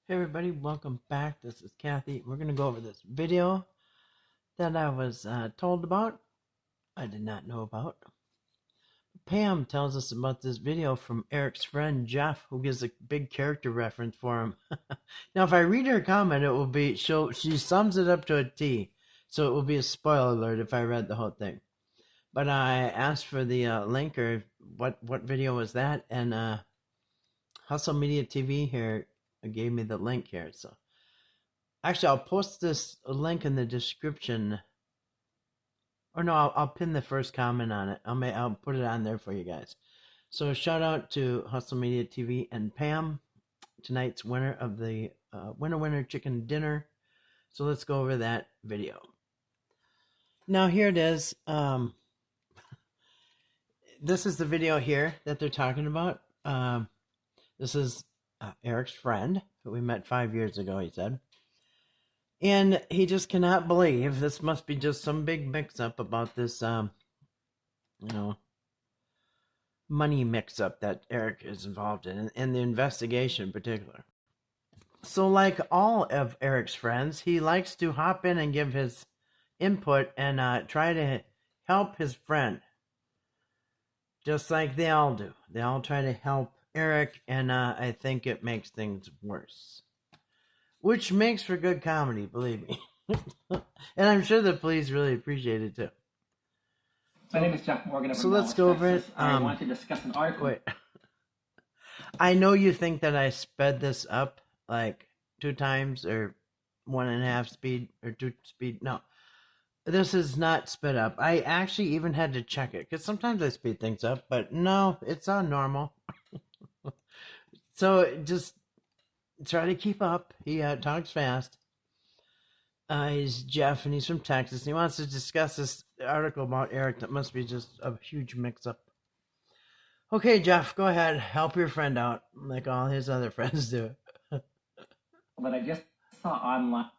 Hey everybody, welcome back. This is Kathy. We're going to go over this video that I was told about. I did not know about. Pam tells us about this video from Eric's friend Jeff, who gives a big character reference for him. Now, if I read her comment, it will be she sums it up to a T, so it will be a spoiler alert if I read the whole thing. But I asked for the link or what video was that, and Hustle Media TV here gave me the link here, so. Actually, I'll post this link in the description. Or no, I'll pin the first comment on it. I'll put it on there for you guys. So shout out to Hustle Media TV and Pam, tonight's winner of the winner chicken dinner. So let's go over that video. Now here it is. This is the video here that they're talking about. This is Eric's friend who we met 5 years ago, he said. And he just cannot believe this must be just some big mix-up about this, money mix-up that Eric is involved in, and the investigation in particular. So like all of Eric's friends, he likes to hop in and give his input and try to help his friend. Just like they all do. They all try to help Eric, and I think it makes things worse. Which makes for good comedy, believe me. And I'm sure the police really appreciate it too. My name is Jeff Morgan. So let's go over it. I want to discuss an article. Wait. I know you think that I sped this up like 2 times or 1.5 speed or 2 speed. No, this is not sped up. I actually even had to check it because sometimes I speed things up, but no, it's on normal. So just try to keep up. He talks fast. He's Jeff, and he's from Texas, and he wants to discuss this article about Eric that must be just a huge mix-up. Okay, Jeff, go ahead. Help your friend out, like all his other friends do. That I just saw online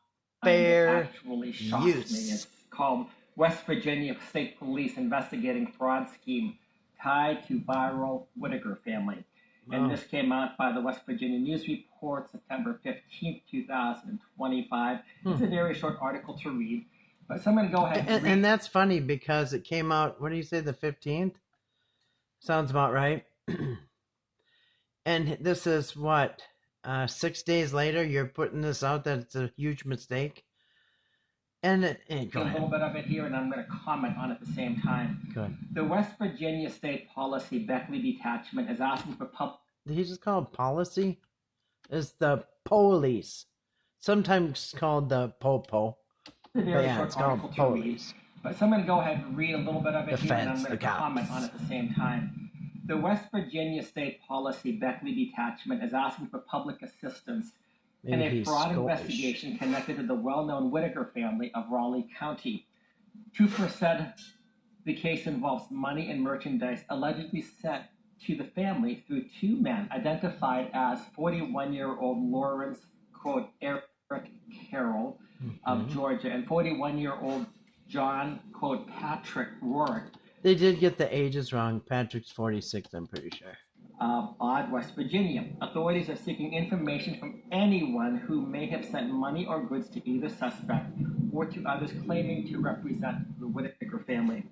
Fair actually shocked use. me. It's called West Virginia State Police Investigating Fraud Scheme Tied to Viral Whitaker Family. And this came out by the West Virginia News Report, September 15th, 2025. It's a very short article to read, but so I'm going to go ahead and read. And that's funny because it came out, what do you say, the 15th? Sounds about right. And this is what, 6 days later, you're putting this out that it's a huge mistake? And go ahead. A little bit of it here, and I'm going to comment on it at the same time. Good. The West Virginia State Policy Beckley Detachment is asking for Did he just call it policy? It's the police. Sometimes called the popo. But yeah, it's called police. But so I'm going to go ahead and read a little bit of it here, and I'm going to comment on it at the same time. The West Virginia State Policy Beckley Detachment is asking for public assistance in a fraud investigation connected to the well-known Whitaker family of Raleigh County. 2%, the case involves money and merchandise allegedly sent to the family through 2 men identified as 41-year-old Lawrence, quote, Eric Carroll of Georgia, and 41-year-old John, quote, Patrick Rourke. They did get the ages wrong. Patrick's 46, I'm pretty sure. Of Odd, West Virginia. Authorities are seeking information from anyone who may have sent money or goods to either suspect or to others claiming to represent the Whitaker family.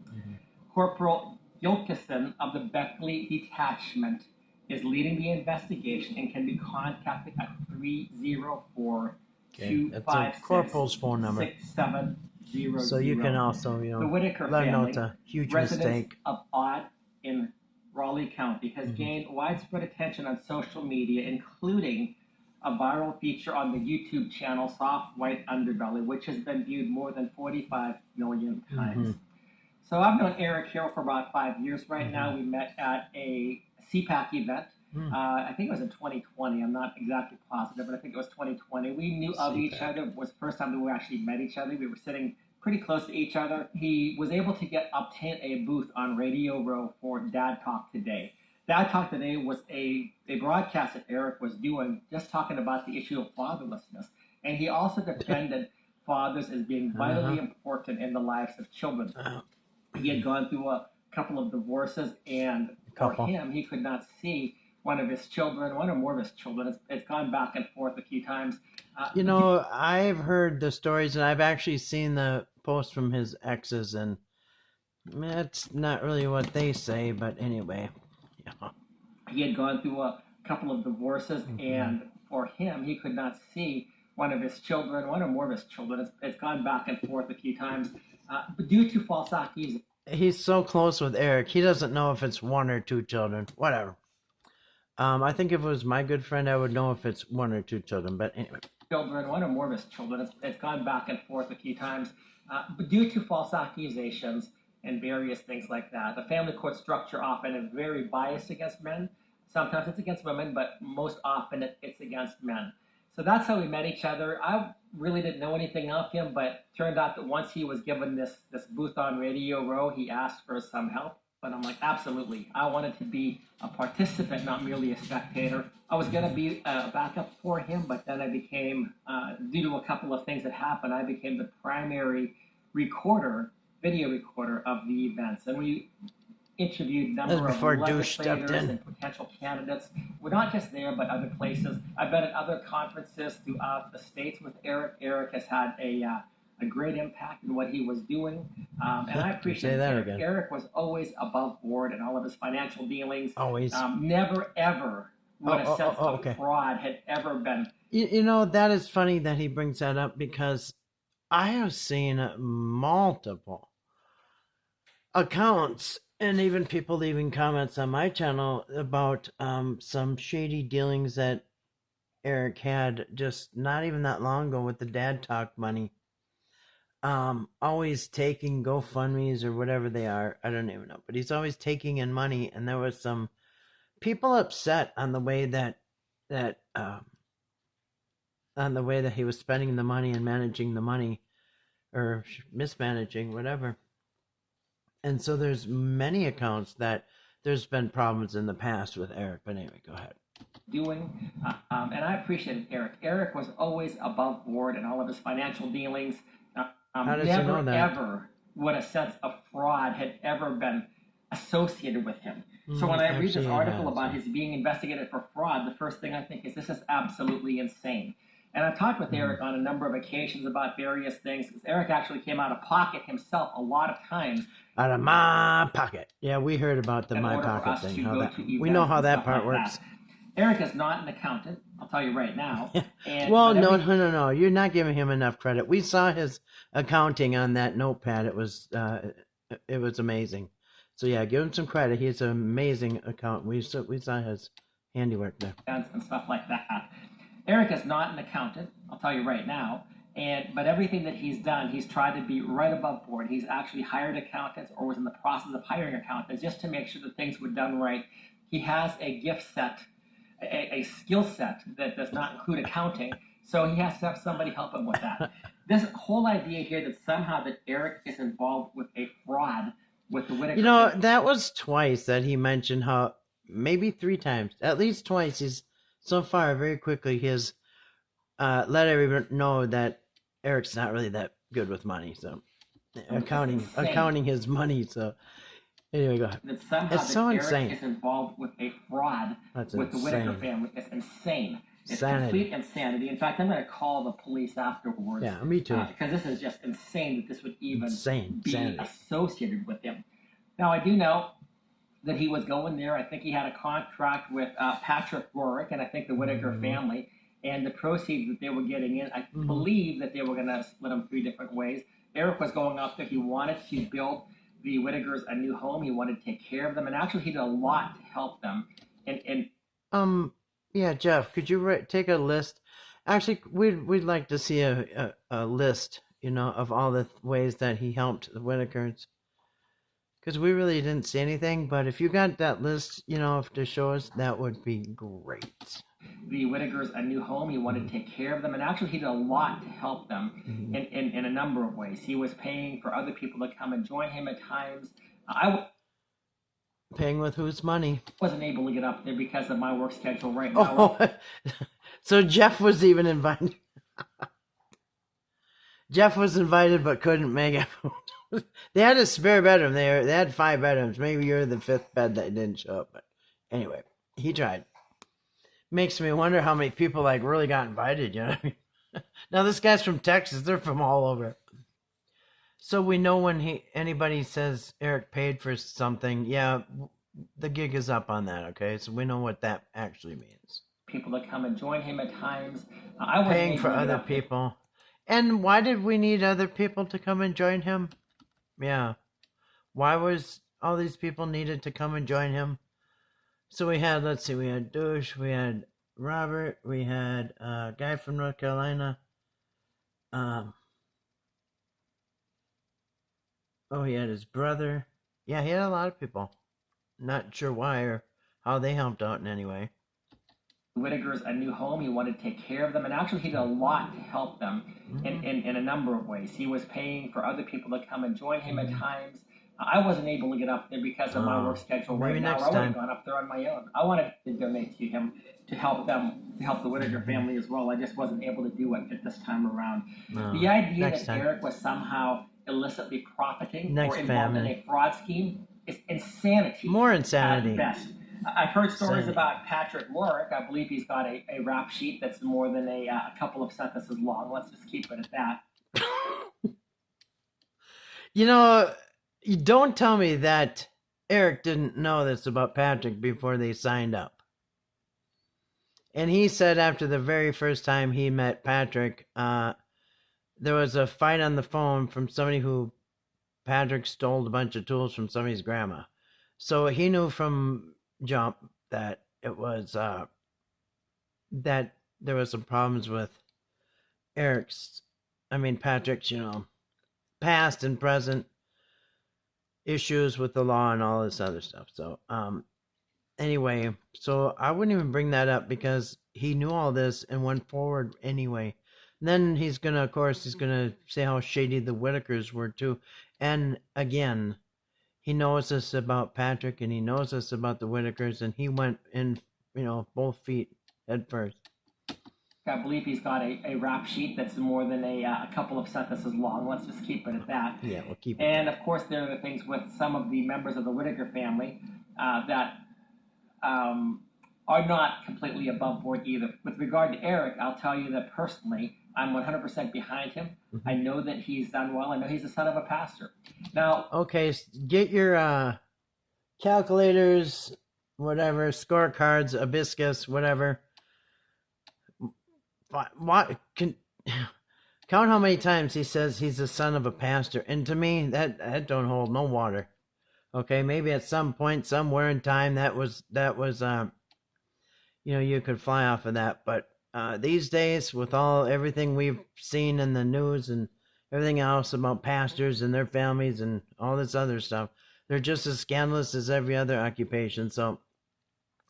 Corporal Yilkison of the Beckley Detachment is leading the investigation and can be contacted at 304-256-6700. That's a corporal's phone number. So you can also, the Whitaker let family, know it's a huge residents mistake. of Odd in Raleigh County, has gained widespread attention on social media, including a viral feature on the YouTube channel Soft White Underbelly, which has been viewed more than 45 million times. So I've known Eric Carroll for about 5 years right now. We met at a CPAC event. I think it was in 2020. I'm not exactly positive, but I think it was 2020. We knew of each other. It was the first time that we actually met each other. We were sitting pretty close to each other. He was able to obtain a booth on Radio Row for Dad Talk Today. Dad Talk Today was a broadcast that Eric was doing, just talking about the issue of fatherlessness. And he also defended fathers as being vitally important in the lives of children. He had gone through a couple of divorces, and for him, he could not see one of his children, one or more of his children. It's gone back and forth a few times. You know, I've heard the stories and I've actually seen the posts from his exes, and that's not really what they say, but anyway. Yeah. He had gone through a couple of divorces, and for him, he could not see one of his children, one or more of his children. It's gone back and forth a few times due to false accusations. He's so close with Eric, he doesn't know if it's one or two children. Whatever. I think if it was my good friend, I would know if it's one or two children, but anyway. Children, one or more of his children. It's gone back and forth a few times due to false accusations and various things like that. The family court structure often is very biased against men. Sometimes it's against women, but most often it's against men. So that's how we met each other. I really didn't know anything of him, but turned out that once he was given this booth on Radio Row, he asked for some help. And I'm like, absolutely. I wanted to be a participant, not merely a spectator. I was going to be a backup for him, but then I became, due to a couple of things that happened, I became the primary video recorder of the events. And we interviewed a number of legislators and potential candidates. We're not just there, but other places. I've been at other conferences throughout the states with Eric. Eric has had a great impact in what he was doing. And I appreciate that. Eric was always above board in all of his financial dealings. Always. Never, ever would a sense of fraud had ever been. You know, that is funny that he brings that up, because I have seen multiple accounts and even people leaving comments on my channel about some shady dealings that Eric had just not even that long ago with the Dad Talk money. Always taking GoFundMes or whatever they are. I don't even know. But he's always taking in money, and there was some people upset on the way that he was spending the money and managing the money, or mismanaging, whatever. And so there's many accounts that there's been problems in the past with Eric. But anyway, go ahead. And I appreciate Eric. Eric was always above board in all of his financial dealings. Never, ever would a sense of fraud had ever been associated with him. So when I read this article about his being investigated for fraud, the first thing I think is this is absolutely insane. And I've talked with Eric on a number of occasions about various things, because Eric actually came out of pocket himself a lot of times. Out of my pocket. Yeah, we heard about the my pocket thing. We know how that part works. Eric is not an accountant, I'll tell you right now. Well, no. You're not giving him enough credit. We saw his accounting on that notepad. It was amazing. So yeah, give him some credit. He's an amazing accountant. We saw his handiwork there. And stuff like that. Eric is not an accountant, I'll tell you right now. But everything that he's done, he's tried to be right above board. He's actually hired accountants, or was in the process of hiring accountants, just to make sure that things were done right. He has a gift set, a skill set that does not include accounting, so he has to have somebody help him with that. This whole idea here that somehow that Eric is involved with a fraud with the Whitaker. You know, that was twice that he mentioned how, maybe 3 times, at least twice, he's so far very quickly he has let everyone know that Eric's not really that good with money, so accounting his money. So anyway, go ahead. It's so insane. Eric is involved with a fraud with the Whitaker family. It's insane. It's complete insanity. In fact, I'm going to call the police afterwards. Yeah, me too. Because this is just insane that this would even be associated with him. Now, I do know that he was going there. I think he had a contract with Patrick Rorick and I think the Whitaker family. And the proceeds that they were getting in, I believe that they were going to split them 3 different ways. Eric was going up there. He wanted to build the Whitakers a new home. He wanted to take care of them. And actually, he did a lot to help them. Yeah, Jeff, could you take a list? Actually, we'd like to see a list, of all the ways that he helped the Whitakers. Because we really didn't see anything. But if you got that list, to show us, that would be great. The Whitakers a new home. He wanted to take care of them. And actually, he did a lot to help them in a number of ways. He was paying for other people to come and join him at times. Paying with whose money? Wasn't able to get up there because of my work schedule right now. Oh, so Jeff was even invited. Jeff was invited but couldn't make it. They had a spare bedroom. They had 5 bedrooms. Maybe you're the 5th bed that didn't show up. But anyway, he tried. Makes me wonder how many people like really got invited. You know what I mean? Now this guy's from Texas. They're from all over. So we know when anybody says Eric paid for something, yeah, the gig is up on that. Okay, so we know what that actually means. People to come and join him at times. I wasn't Paying able for to get other up there. people. And why did we need other people to come and join him? Yeah. Why was all these people needed to come and join him? So we had, let's see, we had Douche, we had Robert, we had a guy from North Carolina. Oh, he had his brother. Yeah, he had a lot of people. Not sure why or how they helped out in any way. Whitaker's a new home. He wanted to take care of them, and actually, he did a lot to help them in a number of ways. He was paying for other people to come and join him at times. I wasn't able to get up there because of my work schedule right now. I would have gone up there on my own. I wanted to donate to him to help them, to help the Whitaker family as well. I just wasn't able to do it at this time around. The idea that Eric was somehow illicitly profiting or involved in a fraud scheme is insanity. More insanity. At best. I've heard stories about Patrick Warwick. I believe he's got a rap sheet that's more than a couple of sentences long. Let's just keep it at that. You know, you don't tell me that Eric didn't know this about Patrick before they signed up. And he said after the very first time he met Patrick, there was a fight on the phone from somebody who Patrick stole a bunch of tools from somebody's grandma. So he knew from jump that it was that there was some problems with Patrick's, past and present issues with the law and all this other stuff. So anyway, so I wouldn't even bring that up because he knew all this and went forward anyway. And then he's gonna say how shady the Whitakers were too. And again, he knows this about Patrick and he knows this about the Whitakers, and he went in, both feet head first. I believe he's got a rap sheet that's more than a couple of sentences long. Let's just keep it at that. Yeah, we'll keep it. And of course, there are the things with some of the members of the Whitaker family that are not completely above board either. With regard to Eric, I'll tell you that personally, I'm 100% behind him. Mm-hmm. I know that he's done well. I know he's the son of a pastor. Now, okay, get your calculators, whatever, scorecards, abacus, whatever. What count how many times he says he's the son of a pastor, and to me that don't hold no water. Okay, maybe at some point, somewhere in time, that was you could fly off of that, but these days, with everything we've seen in the news and everything else about pastors and their families and all this other stuff, they're just as scandalous as every other occupation. So,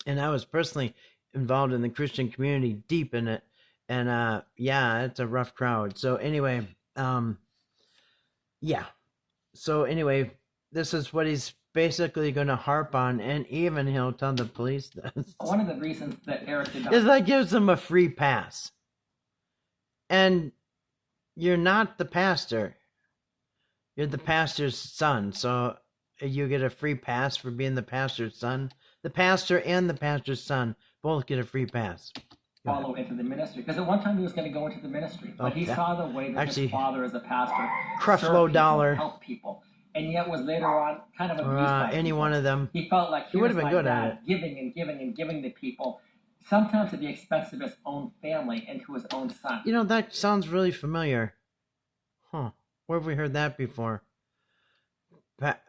and I was personally involved in the Christian community, deep in it, and it's a rough crowd. So anyway, So anyway, this is what he's basically going to harp on, and even he'll tell the police this. One of the reasons that Eric did not is that gives them a free pass. And you're not the pastor. You're the pastor's son. So you get a free pass for being the pastor's son. The pastor and the pastor's son both get a free pass. Follow into the ministry. Because at one time he was going to go into the ministry. But he saw the way that his father as a pastor Creflo Dollar help people. And yet was later on kind of abused by any people. One of them. He felt like he would have been good at it. Giving and giving and giving to people, sometimes at the expense of his own family and to his own son. That sounds really familiar. Huh. Where have we heard that before?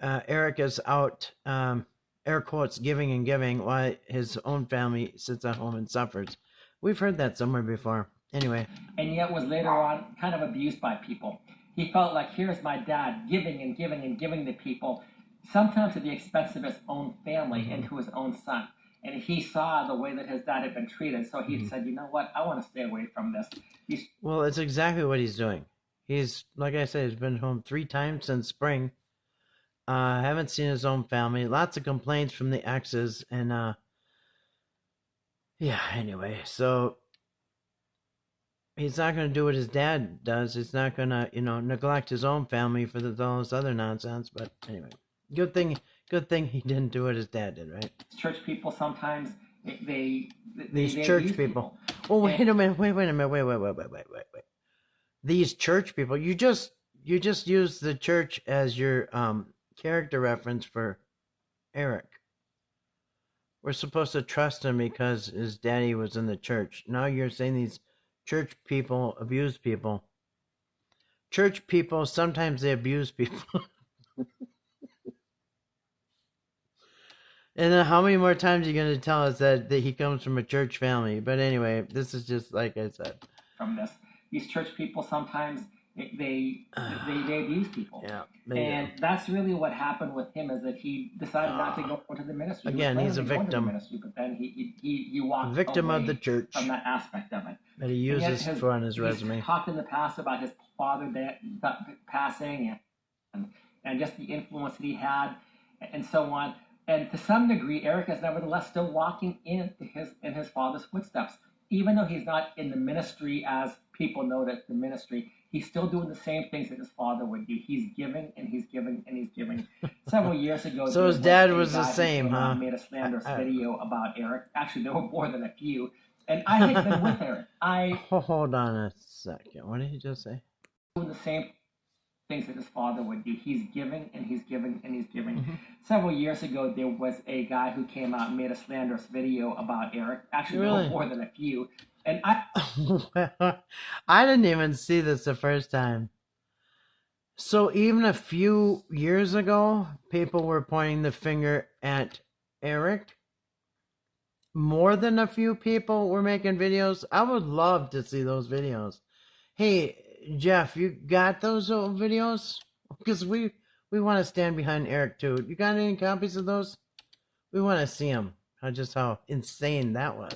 Eric is out, air quotes, giving and giving, while his own family sits at home and suffers. We've heard that somewhere before. Anyway. And yet was later on kind of abused by people. He felt like, here's my dad giving and giving and giving to people, sometimes at the expense of his own family and to his own son. And he saw the way that his dad had been treated, so he said, you know what, I want to stay away from this. Well, it's exactly what he's doing. He's, like I said, he's been home 3 times since spring. Haven't seen his own family. Lots of complaints from the exes. And, anyway, so he's not going to do what his dad does. He's not going to, neglect his own family for all this other nonsense. But anyway, good thing he didn't do what his dad did, right? Church people sometimes These they church abuse people. people. Oh, wait And a minute. Wait a minute. Wait. These church people. You just used the church as your character reference for Eric. We're supposed to trust him because his daddy was in the church. Now you're saying these church people abuse people. Church people, sometimes they abuse people. And then how many more times are you going to tell us that he comes from a church family? But anyway, this is just like I said. from this, these church people sometimes they abuse people. Yeah, and that's really what happened with him, is that he decided not to go into the ministry. Again, he's a victim. The ministry, but then he walked a victim away of the church from that aspect of it. that he uses for on his resume. He's talked in the past about his father passing and just the influence that he had and so on. And to some degree, Eric is nevertheless still walking in his father's footsteps. Even though he's not in the ministry as people know that the ministry, he's still doing the same things that his father would do. He's giving and he's giving and he's giving. Several years ago, so his dad was the same, huh? Made a slanderous video about Eric. Actually, there were more than a few. And I had been with Eric. Hold on a second. What did he just say? Doing the same things that his father would do. He's giving and he's giving and he's giving. Several years ago, there was a guy who came out and made a slanderous video about Eric. Actually, there were more than a few. And I didn't even see this the first time. So even a few years ago, people were pointing the finger at Eric. More than a few people were making videos. I would love to see those videos. Hey, Jeff, you got those old videos? Because we want to stand behind Eric too. You got any copies of those? We want to see them. Just how insane that was.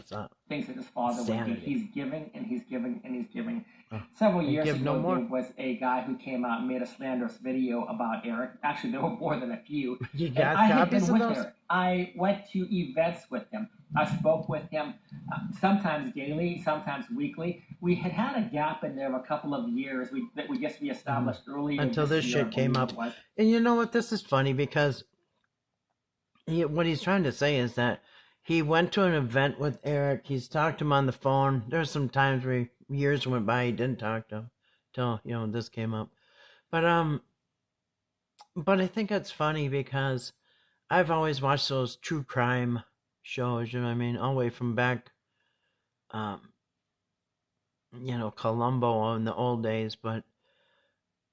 Things that his father would do. He's giving and he's giving and he's giving. Several years ago, there was a guy who came out and made a slanderous video about Eric. Actually, there were more than a few. You got copies of those? Eric. I went to events with him. I spoke with him sometimes daily, sometimes weekly. We had a gap in there of a couple of years that we just reestablished earlier. Until this shit came up. And you know what? This is funny because what he's trying to say is that he went to an event with Eric. He's talked to him on the phone. There's some times where years went by he didn't talk to him till this came up. But I think it's funny because I've always watched those true crime shows. You know what I mean? All the way from back, Columbo in the old days. But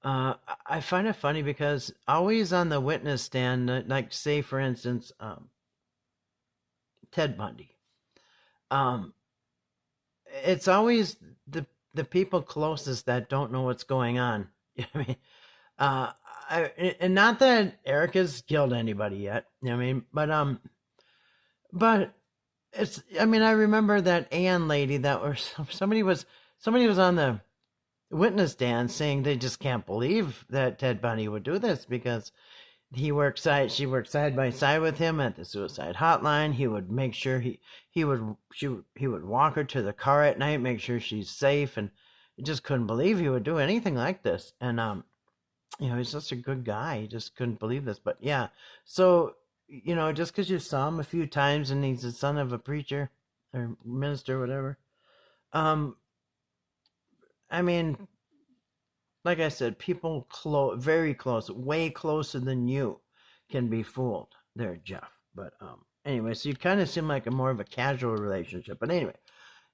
I find it funny because always on the witness stand, like say for instance, Ted Bundy. It's always the people closest that don't know what's going on. You know what I mean? And not that Eric has killed anybody yet. You know what I mean? But it's. I mean, I remember that Ann lady that was somebody was on the witness stand saying they just can't believe that Ted Bundy would do this because she worked side by side with him at the suicide hotline. He would make sure he would walk her to the car at night, make sure she's safe, and just couldn't believe he would do anything like this. And he's such a good guy. He just couldn't believe this. But yeah, so just because you saw him a few times and he's the son of a preacher or minister or whatever, I mean, like I said, people very close, way closer than you can be fooled there, Jeff. But anyway, so you kind of seem like more of a casual relationship. But anyway,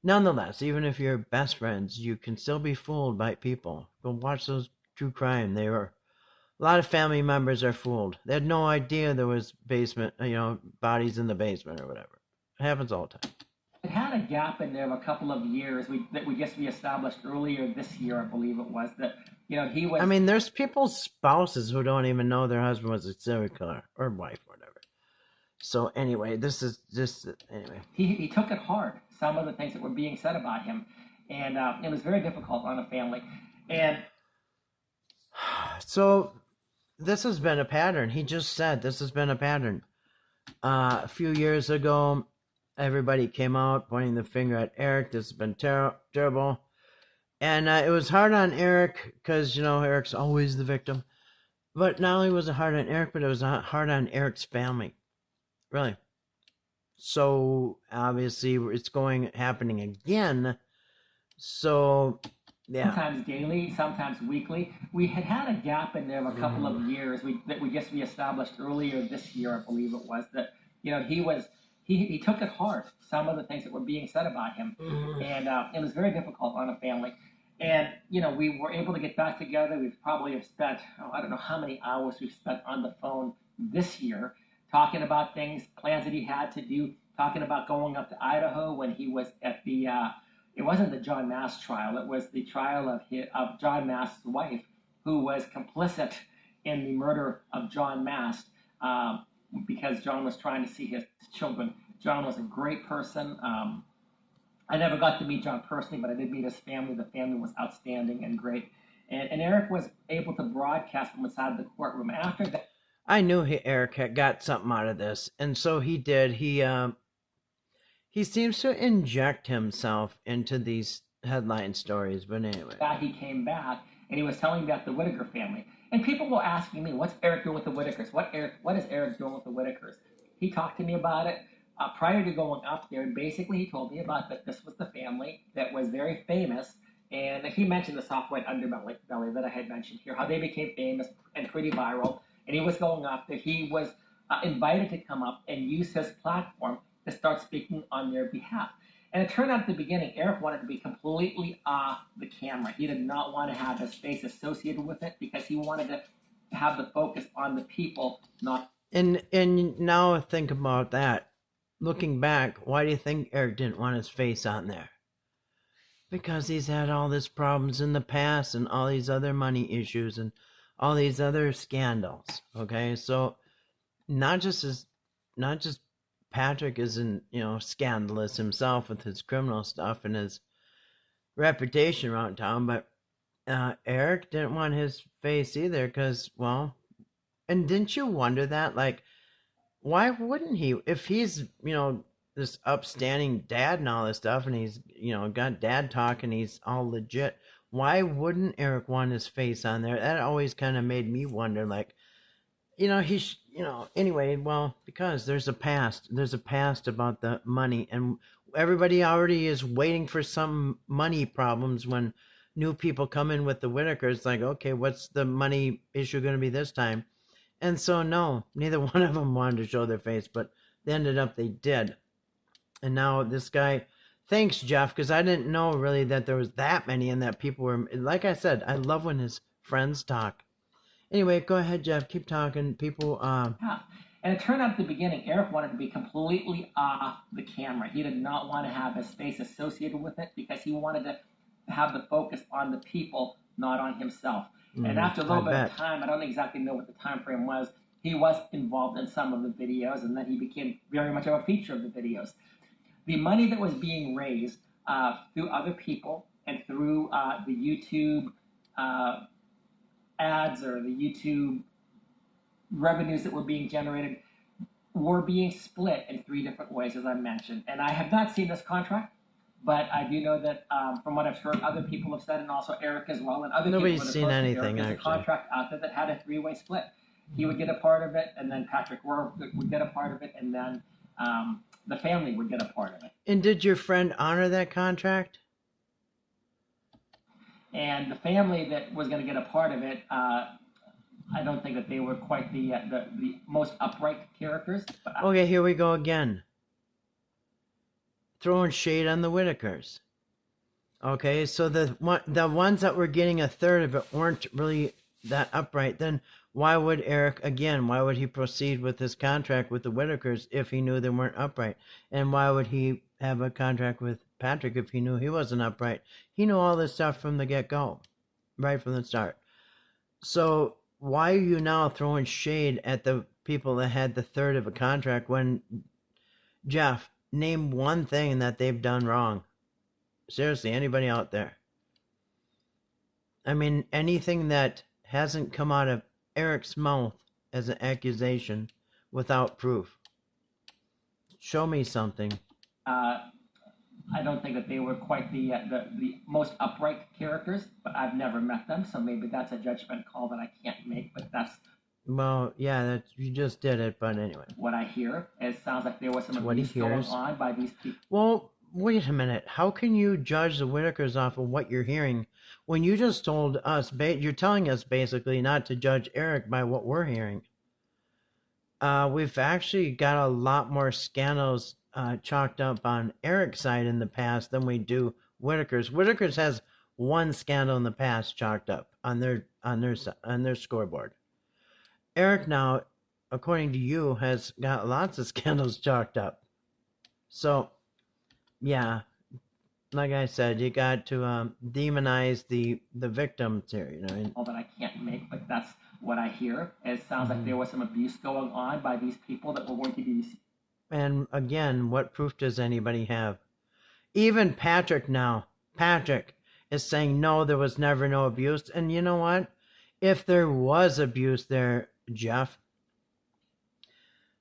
nonetheless, even if you're best friends, you can still be fooled by people. Go watch those true crime. A lot of family members are fooled. They had no idea there was bodies in the basement or whatever. It happens all the time. It had a gap in there of a couple of years that we just reestablished earlier this year, I believe it was, that he was. I mean, there's people's spouses who don't even know their husband was a serial killer or wife or whatever. So anyway, this is just anyway. He took it hard. Some of the things that were being said about him, and it was very difficult on a family. And so this has been a pattern. He just said this has been a pattern. A few years ago, everybody came out pointing the finger at Eric. This has been terrible. And it was hard on Eric because, Eric's always the victim. But not only was it hard on Eric, but it was hard on Eric's family. Really. So obviously it's happening again. So yeah. Sometimes daily, sometimes weekly. We had a gap in there of a couple of years that we just reestablished earlier this year, I believe it was, that he took it hard, some of the things that were being said about him, and it was very difficult on a family. And we were able to get back together. We've probably have spent, I don't know how many hours we've spent on the phone this year, talking about things, plans that he had to do, talking about going up to Idaho when he was at the it wasn't the John Mast trial. It was the trial of John Mast's wife, who was complicit in the murder of John Mast, because John was trying to see his children. John was a great person. I never got to meet John personally, but I did meet his family. The family was outstanding and great. And Eric was able to broadcast from inside the courtroom after that. I knew Eric had got something out of this, and so he did. He seems to inject himself into these headline stories, but anyway. He came back and he was telling me about the Whitaker family. And people were asking me, what's Eric doing with the Whitakers? What is Eric doing with the Whitakers? He talked to me about it prior to going up there, and basically he told me about that this was the family that was very famous. And he mentioned the soft white underbelly that I had mentioned here, how they became famous and pretty viral. And he was going up there. He was invited to come up and use his platform to start speaking on their behalf. And it turned out at the beginning, Eric wanted to be completely off the camera. He did not want to have his face associated with it because he wanted to have the focus on the people, not. And now think about that. Looking back, why do you think Eric didn't want his face on there? Because he's had all these problems in the past and all these other money issues and all these other scandals. Okay, so not just Patrick isn't, scandalous himself with his criminal stuff and his reputation around town, but Eric didn't want his face either because, well, and didn't you wonder that? Like, why wouldn't he? If he's, this upstanding dad and all this stuff, and he's, got dad talk and he's all legit, why wouldn't Eric want his face on there? That always kind of made me wonder, like, anyway, well, because there's a past about the money, and everybody already is waiting for some money problems when new people come in with the Whitakers, like, okay, what's the money issue going to be this time? And so, no, neither one of them wanted to show their face, but they did. And now this guy, thanks, Jeff, because I didn't know really that there was that many and that people were, like I said, I love when his friends talk. Anyway, go ahead, Jeff. Keep talking. People. Yeah. And it turned out at the beginning, Eric wanted to be completely off the camera. He did not want to have his face associated with it because he wanted to have the focus on the people, not on himself. And after a little bit of time, I don't exactly know what the time frame was, he was involved in some of the videos, and then he became very much of a feature of the videos. The money that was being raised through other people and through the YouTube ads or the YouTube revenues that were being generated were being split in 3 different ways, as I mentioned. And I have not seen this contract, but I do know that from what I've heard, other people have said, and also Eric as well, and other nobody's people seen anything. There's a contract out there that had a 3-way split. He would get a part of it, and then Patrick would get a part of it, and then the family would get a part of it. And did your friend honor that contract? And the family that was going to get a part of it, I don't think that they were quite the most upright characters. But okay, here we go again. Throwing shade on the Whitakers. Okay, so the ones that were getting a third of it weren't really that upright. Then why would he proceed with his contract with the Whitakers if he knew they weren't upright? And why would he have a contract with Patrick if he knew he wasn't upright? He knew all this stuff from the get-go, right from the start. So why are you now throwing shade at the people that had the third of a contract when, Jeff, name one thing that they've done wrong? Seriously, anybody out there? I mean, anything that hasn't come out of Eric's mouth as an accusation without proof. Show me something. I don't think that they were quite the most upright characters, but I've never met them, so maybe that's a judgment call that I can't make, but that's Well, yeah, that you just did it, but anyway. What I hear, it sounds like there was some What he abuse going hears. on by these people. Well, wait a minute. How can you judge the Whitakers off of what you're hearing when you just told us, you're telling us basically not to judge Eric by what we're hearing? We've actually got a lot more scandals chalked up on Eric's side in the past than we do Whitaker's. Whitaker's has one scandal in the past chalked up on their scoreboard. Eric now, according to you, has got lots of scandals chalked up. So, yeah, like I said, you got to demonize the victims here. You know. All that I can't make, but that's what I hear. It sounds like there was some abuse going on by these people that were going to be. And again, what proof does anybody have? Even Patrick now, Patrick is saying no, there was never no abuse. And you know what? If there was abuse there, Jeff,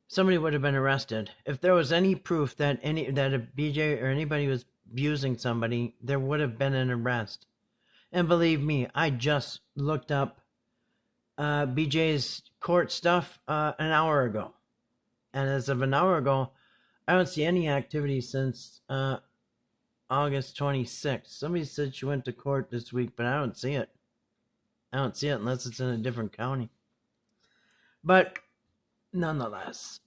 somebody would have been arrested. If there was any proof that a BJ or anybody was abusing somebody, there would have been an arrest. And believe me, I just looked up BJ's court stuff an hour ago. And as of an hour ago, I don't see any activity since August 26th. Somebody said she went to court this week, but I don't see it. I don't see it unless it's in a different county. But nonetheless,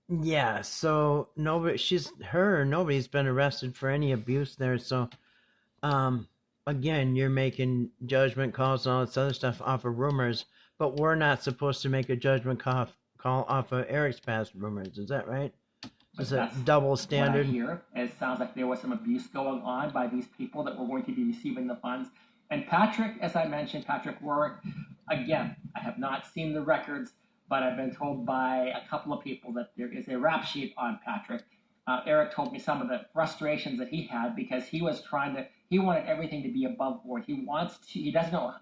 yeah, so nobody's been arrested for any abuse there. So, again, you're making judgment calls and all this other stuff off of rumors, but we're not supposed to make a judgment call off of Eric's past rumors. Is that right? Is that double standard? What I hear, it sounds like there was some abuse going on by these people that were going to be receiving the funds. And Patrick, as I mentioned, Patrick Warwick, again, I have not seen the records, but I've been told by a couple of people that there is a rap sheet on Patrick. Eric told me some of the frustrations that he had because he wanted everything to be above board. He does not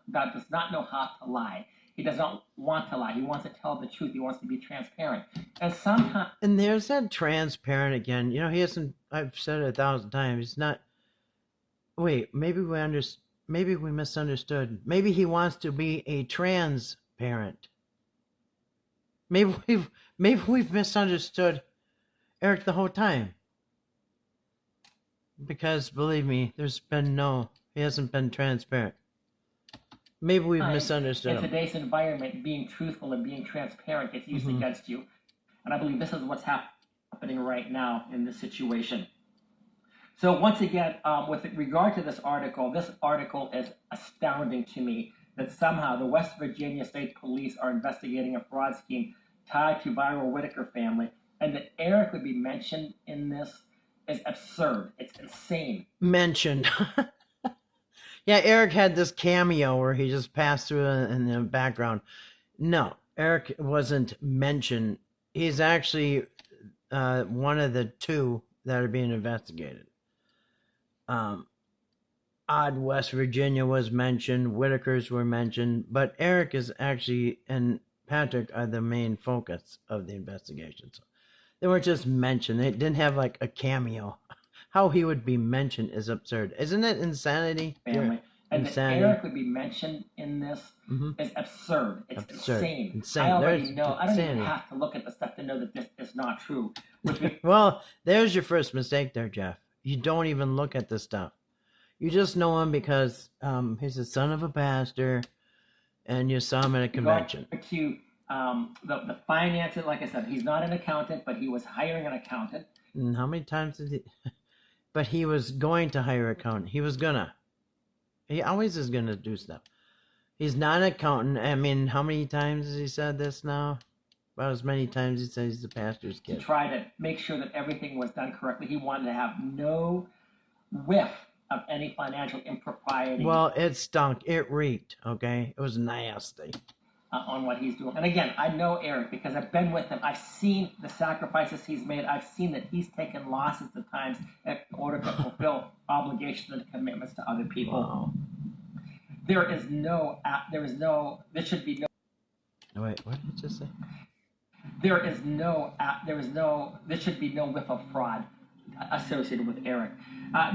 know how to lie. He does not want to lie. He wants to tell the truth. He wants to be transparent. And sometimes. And there's that transparent again. You know, he hasn't. I've said it 1,000 times. He's not. Wait, maybe we misunderstood. Maybe he wants to be a transparent. Maybe we've misunderstood Eric the whole time. Because believe me, he hasn't been transparent. Maybe we've misunderstood him. In today's environment, being truthful and being transparent gets used against you. And I believe this is what's happening right now in this situation. So once again, with regard to this article is astounding to me that somehow the West Virginia State Police are investigating a fraud scheme tied to Viral Whitaker family, and that Eric would be mentioned in this is absurd. It's insane. Mentioned. Yeah, Eric had this cameo where he just passed through in the background. No, Eric wasn't mentioned. He's actually one of the two that are being investigated. Odd West Virginia was mentioned, Whitakers were mentioned, but Eric is actually and Patrick are the main focus of the investigation. So they weren't just mentioned. They didn't have like a cameo. How he would be mentioned is absurd. Isn't it insanity? Family. And insanity. That Eric would be mentioned in this is absurd. It's insane. I already know. I don't even have to look at the stuff to know that this is not true. Well, there's your first mistake there, Jeff. You don't even look at this stuff. You just know him because he's the son of a pastor, and you saw him at a convention. To the finances, like I said, he's not an accountant, but he was hiring an accountant. And how many times did he... But he was going to hire an accountant. He was gonna. He always is gonna do stuff. He's not an accountant. I mean, how many times has he said this now? About as many times he says he's the pastor's kid. To try to make sure that everything was done correctly. He wanted to have no whiff of any financial impropriety. Well, it stunk. It reeked, okay? It was nasty. On what he's doing. And again, I know Eric because I've been with him. I've seen the sacrifices he's made. I've seen that he's taken losses at times in order to fulfill obligations and commitments to other people. Wow. There should be no. Wait, what did you just say? There should be no whiff of fraud associated with Eric.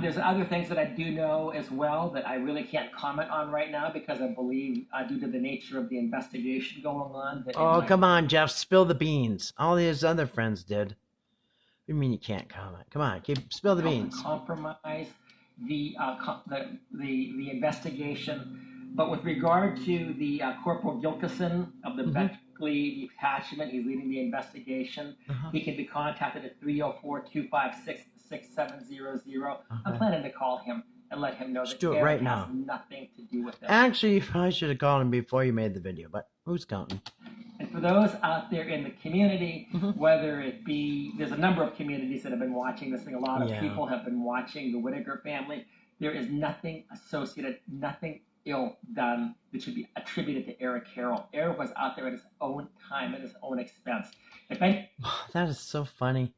There's other things that I do know as well that I really can't comment on right now because I believe, due to the nature of the investigation going on, that Oh, come on, Jeff, spill the beans. All his other friends did. What do you mean you can't comment? Come on, spill the beans. Compromise the investigation. But with regard to the Corporal Gilkison of the Beckley Detachment, he's leading the investigation. He can be contacted at 304-256-6700. I'm planning to call him and let him know that Eric right has now. nothing to do with it. Actually, you probably should have called him before you made the video, but who's counting? And for those out there in the community, whether it be, there's a number of communities that have been watching this thing. A lot of people have been watching the Whitaker family. There is nothing associated, nothing ill done that should be attributed to Eric Carroll. Eric was out there at his own time, at his own expense. That is so funny.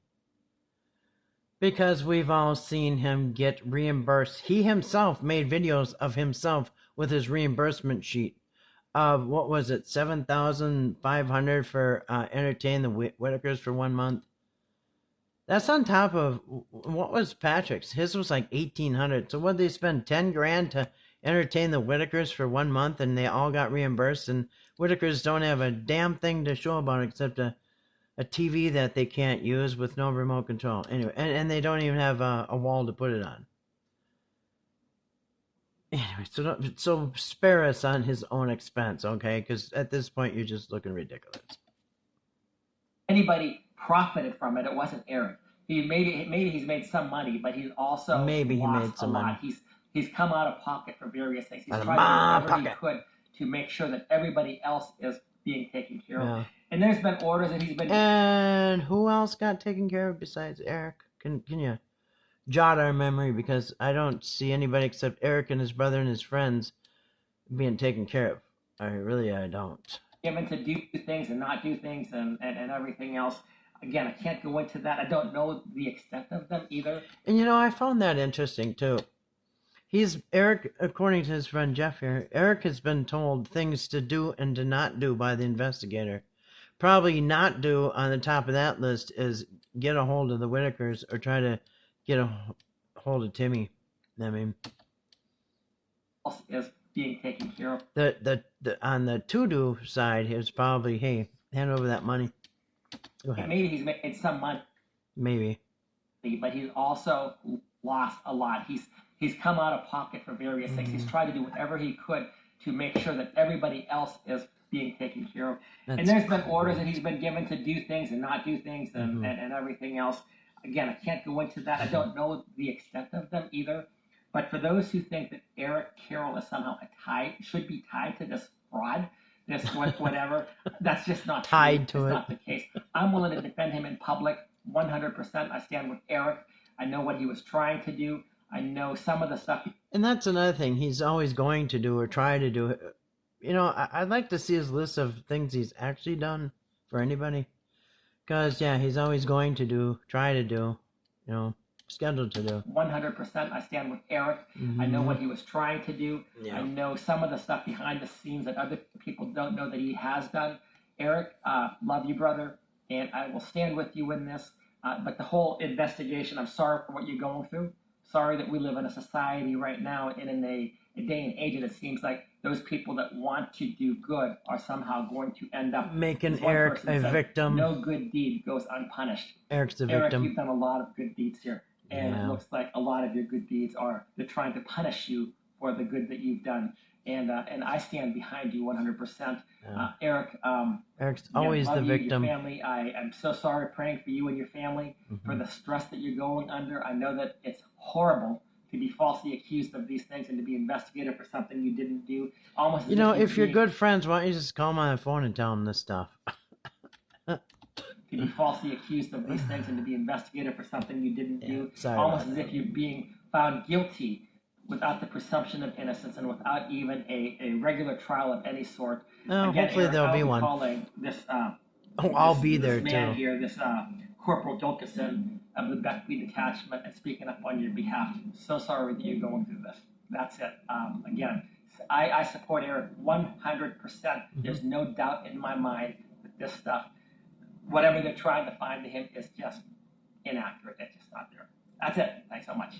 Because we've all seen him get reimbursed. He himself made videos of himself with his reimbursement sheet. What was it, $7,500 for entertaining the Whitakers for 1 month? That's on top of what was Patrick's. His was like $1,800. So what did they spend, $10,000 to entertain the Whitakers for 1 month, and they all got reimbursed? And Whitakers don't have a damn thing to show about it except a TV that they can't use with no remote control. Anyway, and they don't even have a wall to put it on. Anyway, so spare us on his own expense, okay? Because at this point, you're just looking ridiculous. Anybody profited from it, it wasn't Eric. Maybe he's made some money, but he's also maybe he lost made some a lot. Money. He's come out of pocket for various things. He's tried to do whatever he could to make sure that everybody else is being taken care of. And there's been orders that he's been. And who else got taken care of besides Eric? Can you jot our memory, because I don't see anybody except Eric and his brother and his friends being taken care of. I don't. Given to do things and not do things and everything else. Again, I can't go into that. I don't know the extent of them either. And I found that interesting too. Eric, according to his friend Jeff here, Eric has been told things to do and to not do by the investigator. Probably not do on the top of that list is get a hold of the Whitakers or try to get a hold of Timmy. I mean, is being taken care of. The on the to-do side is probably, hey, hand over that money. Go ahead. Maybe he's made some money. Maybe. But he's also lost a lot. He's come out of pocket for various things. He's tried to do whatever he could to make sure that everybody else is being taken care of. And there's been orders that he's been given to do things and not do things and everything else. Again, I can't go into that. I don't know the extent of them either. But for those who think that Eric Carroll is somehow should be tied to this fraud, this whatever, that's just not tied true. To it's it. Not the case. I'm willing to defend him in public 100%. I stand with Eric. I know what he was trying to do. I know some of the stuff. And that's another thing he's always going to do or try to do. I'd like to see his list of things he's actually done for anybody. Because, he's always going to try to do, scheduled to do. 100%. I stand with Eric. I know what he was trying to do. Yeah. I know some of the stuff behind the scenes that other people don't know that he has done. Eric, love you, brother. And I will stand with you in this. But the whole investigation, I'm sorry for what you're going through. Sorry that we live in a society right now and in a day and age that it seems like those people that want to do good are somehow going to end up making Eric a victim. No good deed goes unpunished. Eric's the Eric, victim. You've done a lot of good deeds here. And it looks like a lot of your good deeds they're trying to punish you for the good that you've done. And I stand behind you 100%. Eric, Eric's always the victim. Your family, I am so sorry, praying for you and your family for the stress that you're going under. I know that it's horrible to be falsely accused of these things and to be investigated for something you didn't do. Almost. If you're good friends, why don't you just call them on the phone and tell them this stuff? To be falsely accused of these things and to be investigated for something you didn't do. Sorry almost as if you're being found guilty without the presumption of innocence and without even a regular trial of any sort. No, Again, hopefully Eric, there'll be one. Calling this, I'll be there this man too. Here, this Corporal Gilkison of the Beckley Detachment, and speaking up on your behalf. So sorry that you're going through this. That's it. Again, I support Eric 100%. There's no doubt in my mind that this stuff, whatever they're trying to find to him, is just inaccurate. It's just not there. That's it. Thanks so much.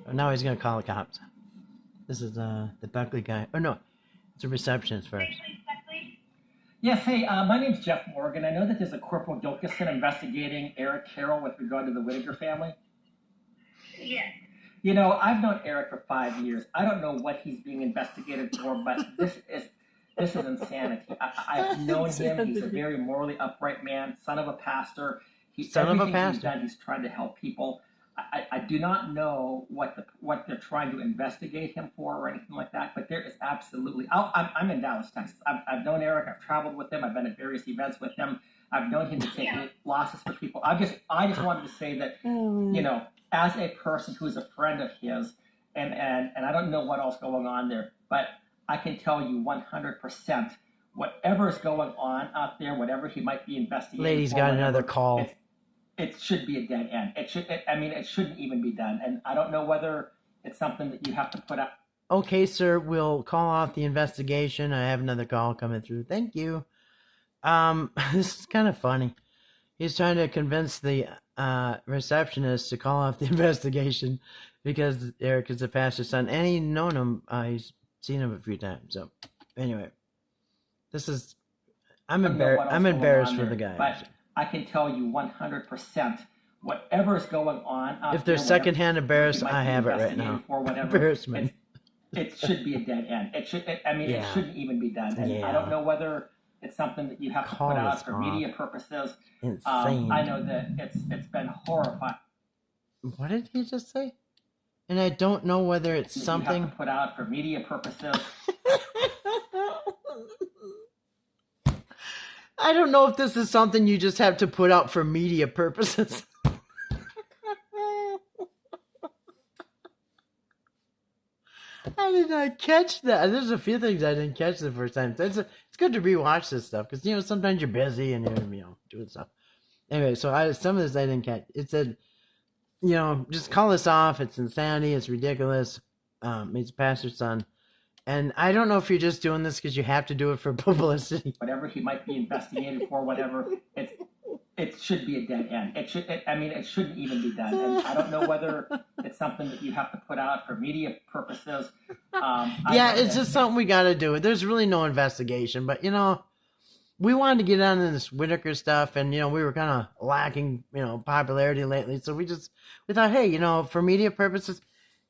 Oh, now he's gonna call the cops. This is the Buckley guy. Oh no, it's a receptionist first. Yes, hey, my name's Jeff Morgan. I know that there's a Corporal Gilkison investigating Eric Carroll with regard to the Whitaker family. Yes. You know, I've known Eric for 5 years. I don't know what he's being investigated for, but this is insanity. I've known him. He's a very morally upright man, son of a pastor. Everything he's done, he's trying to help people. I do not know what they're trying to investigate him for or anything like that, but there is absolutely. I'm in Dallas, Texas. I've known Eric. I've traveled with him. I've been at various events with him. I've known him to take losses for people. I just wanted to say that, you know, as a person who's a friend of his, and I don't know what else going on there, but I can tell you 100%, whatever is going on out there, whatever he might be investigating. Lady's got another call. It should be a dead end. It shouldn't even be done. And I don't know whether it's something that you have to put up. Okay, sir, we'll call off the investigation. I have another call coming through. Thank you. This is kind of funny. He's trying to convince the receptionist to call off the investigation because Eric is the pastor's son, and he's known him. He's seen him a few times. So, anyway, I'm embarrassed for the guy. But I can tell you 100%, whatever is going on out if there's secondhand embarrassment, I have it right now. Embarrassment. It should be a dead end. It shouldn't even be done. And I don't know whether it's something that you have to put out for media purposes. Insane. I know that it's been horrifying. What did he just say? And I don't know whether it's something you have to put out for media purposes. I don't know if this is something you just have to put out for media purposes. I did not catch that. There's a few things I didn't catch the first time. It's good to rewatch this stuff because, you know, sometimes you're busy and you're, doing stuff. Anyway, so some of this I didn't catch. It said, you know, just call this off. It's insanity. It's ridiculous. He's a pastor's son. And I don't know if you're just doing this because you have to do it for publicity. Whatever he might be investigated for, whatever, it should be a dead end. It shouldn't even be done. And I don't know whether it's something that you have to put out for media purposes. It's just something we got to do. There's really no investigation, but, you know, we wanted to get on this Whitaker stuff, and, you know, we were kind of lacking, you know, popularity lately. So we thought, hey, you know, for media purposes,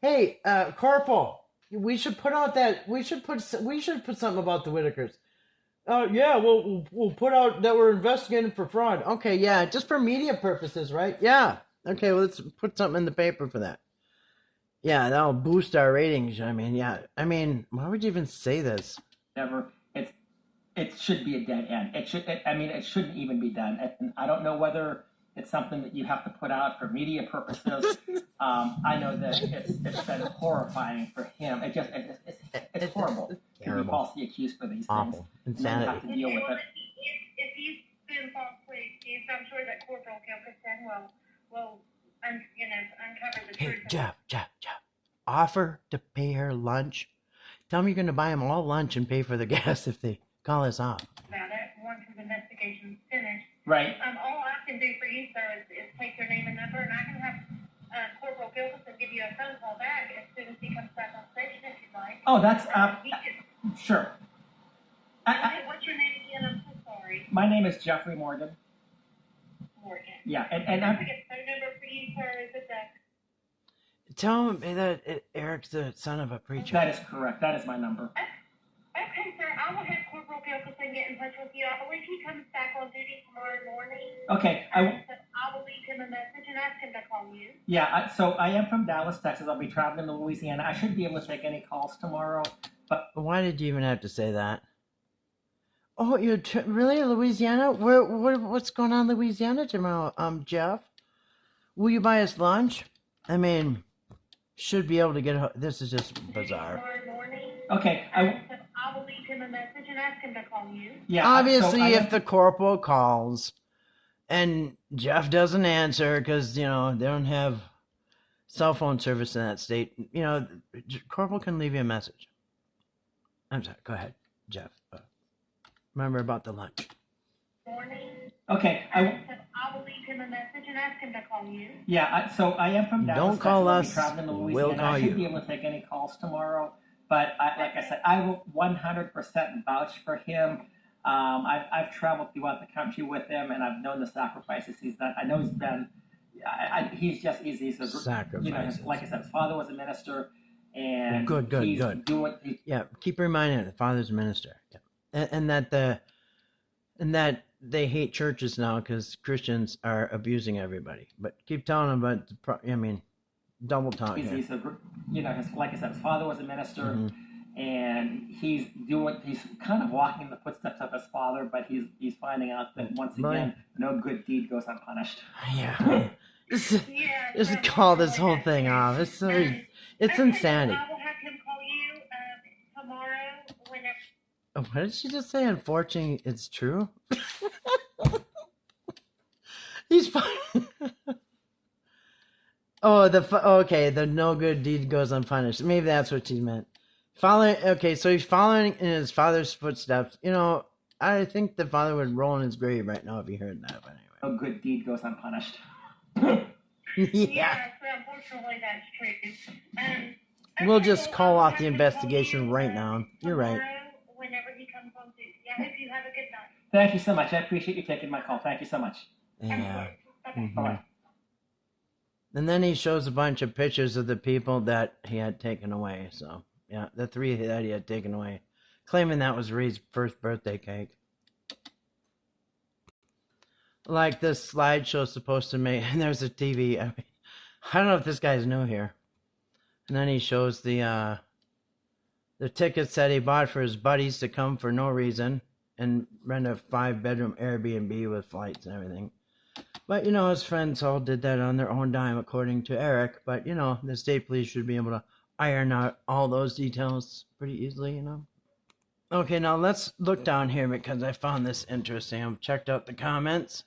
hey, Corporal, we should put something about the Whitakers. Yeah, we'll put out that we're investigating for fraud. Okay, yeah, just for media purposes, right? Yeah. Okay, well, let's put something in the paper for that. Yeah, that'll boost our ratings. I mean, yeah. I mean, why would you even say this? It should be a dead end. It shouldn't even be done. And I don't know whether it's something that you have to put out for media purposes. I know that it's been horrifying for him. It's horrible to be falsely accused for these things. Insanity. And have to deal with it. If he's been falsely accused, I'm sure that Corporal Gilkison will uncover the truth. Hey, Jeff, offer to pay her lunch. Tell them you're going to buy them all lunch and pay for the gas if they call us off. About it, once his investigation's finished. Right. All I can do for you, sir, is take your name and number, and I can have Corporal Gilkison give you a phone call back as soon as he comes back on station, if you'd like. Oh, that's sure. What's your name again? I'm so sorry. My name is Jeffrey Morgan. Morgan. Yeah, and I have a phone number for you, sir. Is it the... Tell him that Eric's the son of a preacher. That is correct. That is my number. Okay, sir. I will have Corporal Gilkison get in touch with you. I believe he comes back on duty tomorrow morning. Okay. I will leave him a message and ask him to call you. Yeah, so I am from Dallas, Texas. I'll be traveling to Louisiana. I shouldn't be able to take any calls tomorrow. But why did you even have to say that? Oh, you're really Louisiana? What's going on in Louisiana tomorrow, Jeff? Will you buy us lunch? I mean, should be able to get. This is just bizarre. Tomorrow morning. Okay. I will leave him a message and ask him to call you. Yeah. Obviously, if the corporal calls and Jeff doesn't answer because, you know, they don't have cell phone service in that state, you know, corporal can leave you a message. I'm sorry. Go ahead, Jeff. Remember about the lunch. Morning. Okay. I will leave him a a message and ask him to call you. Yeah, so I am from Dallas. Don't call Texas. us, I'll be traveling to we'll Louisiana. call I should you. be able to take any calls tomorrow. But like I said, I will 100% vouch for him. I've traveled throughout the country with him, and I've known the sacrifices he's done. I know he's been. He's a Sacrifices. like I said, his father was a minister, and Good. Yeah, keep reminding the father's a minister. Yeah. And that they hate churches now because Christians are abusing everybody. But keep telling them about. Double talk. He's like I said, his father was a minister. Mm-hmm. And he's kind of walking in the footsteps of his father, but he's finding out that once again, no good deed goes unpunished. Yeah. Just call this whole thing off. It's insanity. I will have him call you tomorrow whenever. What did she just say? Unfortunately, it's true. He's fine. The no good deed goes unpunished. Maybe that's what she meant. So he's following in his father's footsteps. I think the father would roll in his grave right now if he heard that. But anyway, no good deed goes unpunished. Yeah, so unfortunately that's true. We'll just call off the investigation right now. You're right. Whenever he comes on duty. I hope you have a good night. Thank you so much. I appreciate you taking my call. Thank you so much. Yeah. Okay. Bye-bye. And then he shows a bunch of pictures of the people that he had taken away. So, yeah, the 3 that he had taken away, claiming that was Reed's first birthday cake. Like this slideshow supposed to make, and there's a TV. I don't know if this guy's new here. And then he shows the tickets that he bought for his buddies to come for no reason and rent a 5-bedroom Airbnb with flights and everything. But, his friends all did that on their own dime, according to Eric. But, the state police should be able to iron out all those details pretty easily, Okay, now let's look down here because I found this interesting. I've checked out the comments.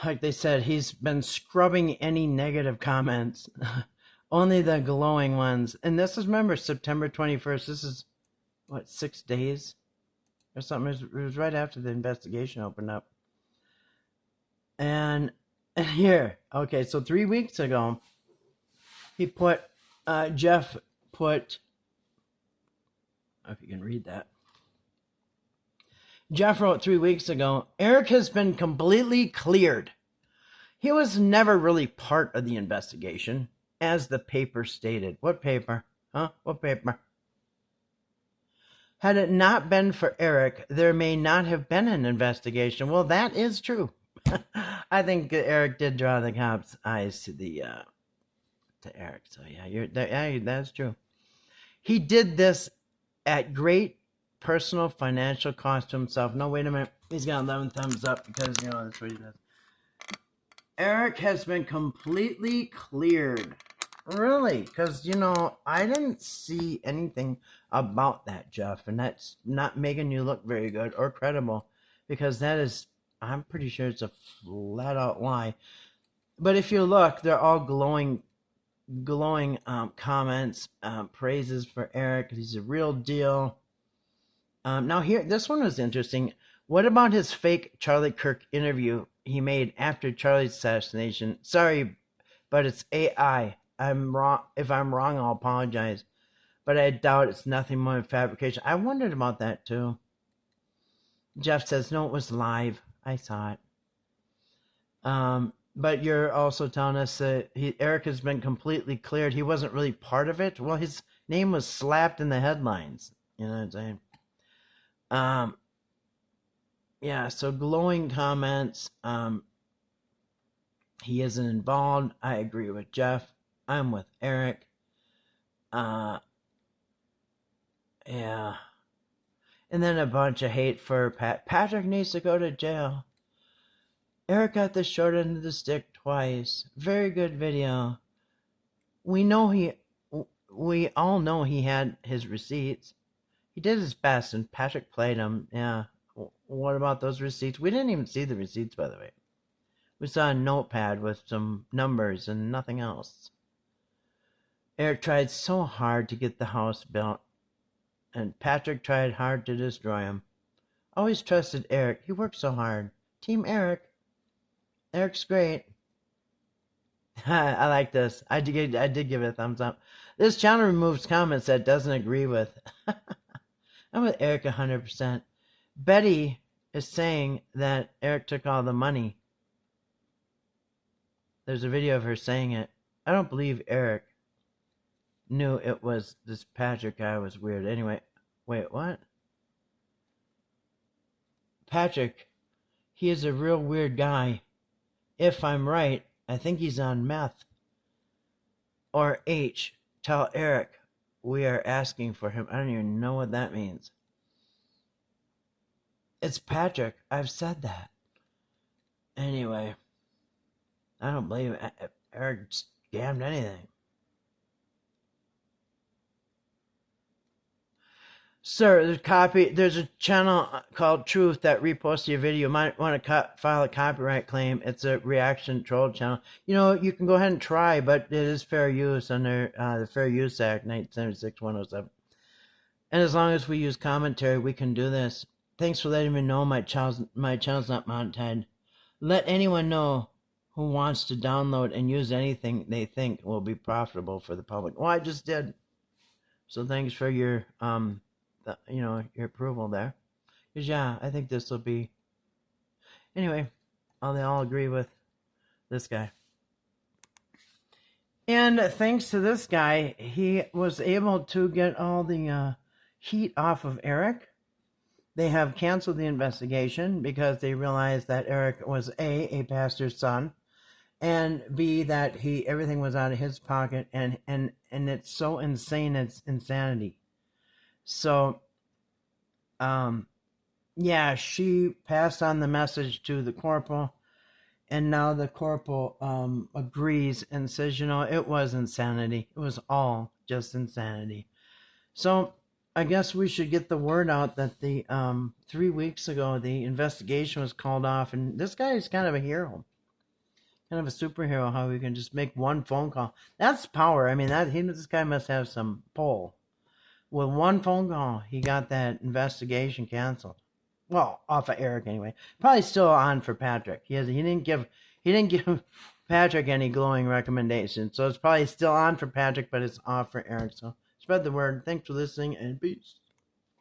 Like they said, he's been scrubbing any negative comments. Only the glowing ones. And this is, remember, September 21st. This is, 6 days or something? It was right after the investigation opened up. And here, okay, so 3 weeks ago, Jeff put, if you can read that. Jeff wrote 3 weeks ago, Eric has been completely cleared. He was never really part of the investigation, as the paper stated. What paper? Huh? What paper? Had it not been for Eric, there may not have been an investigation. Well, that is true. I think Eric did draw the cops' eyes to Eric. So yeah, that's true. He did this at great personal financial cost to himself. No, wait a minute. He's got 11 thumbs up because that's what he does. Eric has been completely cleared. Really? Because I didn't see anything about that, Jeff, and that's not making you look very good or credible, because that is, I'm pretty sure it's a flat out lie. But if you look, they're all glowing comments, praises for Eric. He's a real deal. Now here, this one was interesting. What about his fake Charlie Kirk interview he made after Charlie's assassination? Sorry, but it's AI. I'm wrong. If I'm wrong, I'll apologize. But I doubt it's nothing more than fabrication. I wondered about that too. Jeff says, no, it was live. I saw it. But you're also telling us that Eric has been completely cleared. He wasn't really part of it. Well, his name was slapped in the headlines. You know what I'm saying? Yeah, so glowing comments. He isn't involved. I agree with Jeff. I'm with Eric. Yeah. And then a bunch of hate for Patrick needs to go to jail. Eric got the short end of the stick twice. Very good video. We all know he had his receipts. He did his best and Patrick played him. Yeah. What about those receipts? We didn't even see the receipts, by the way. We saw a notepad with some numbers and nothing else. Eric tried so hard to get the house built, and Patrick tried hard to destroy him. Always trusted Eric. He worked so hard. Team Eric. Eric's great. I like this. I did give it a thumbs up. This channel removes comments that doesn't agree with. I'm with Eric 100%. Betty is saying that Eric took all the money. There's a video of her saying it. I don't believe Eric knew it was this Patrick guy was weird. Anyway, wait, what? Patrick, he is a real weird guy. If I'm right, I think he's on meth. Or H, tell Eric we are asking for him. I don't even know what that means. It's Patrick. I've said that. Anyway, I don't believe Eric scammed anything. Sir, there's a channel called Truth that reposted your video. You might want to file a copyright claim. It's a reaction troll channel. You know, you can go ahead and try, but it is fair use under the Fair Use Act, 1976-107. And as long as we use commentary, we can do this. Thanks for letting me know my channel's not monetized. Let anyone know who wants to download and use anything they think will be profitable for the public. Well, I just did. So thanks for your your approval there. Because yeah, I think this will be. Anyway, they all agree with this guy. And thanks to this guy, he was able to get all the heat off of Eric. They have canceled the investigation because they realized that Eric was A pastor's son, and B, that everything was out of his pocket, and it's so insane, it's insanity. So, yeah, she passed on the message to the corporal, and now the corporal agrees and says, it was insanity. It was all just insanity. So I guess we should get the word out that the 3 weeks ago the investigation was called off, and this guy is kind of a hero, kind of a superhero. How he can just make one phone call. That's power. I mean, this guy must have some pull. With one phone call, he got that investigation canceled. Well, off of Eric anyway. Probably still on for Patrick. He didn't give Patrick any glowing recommendations, so it's probably still on for Patrick, but it's off for Eric. So spread the word. Thanks for listening, and peace.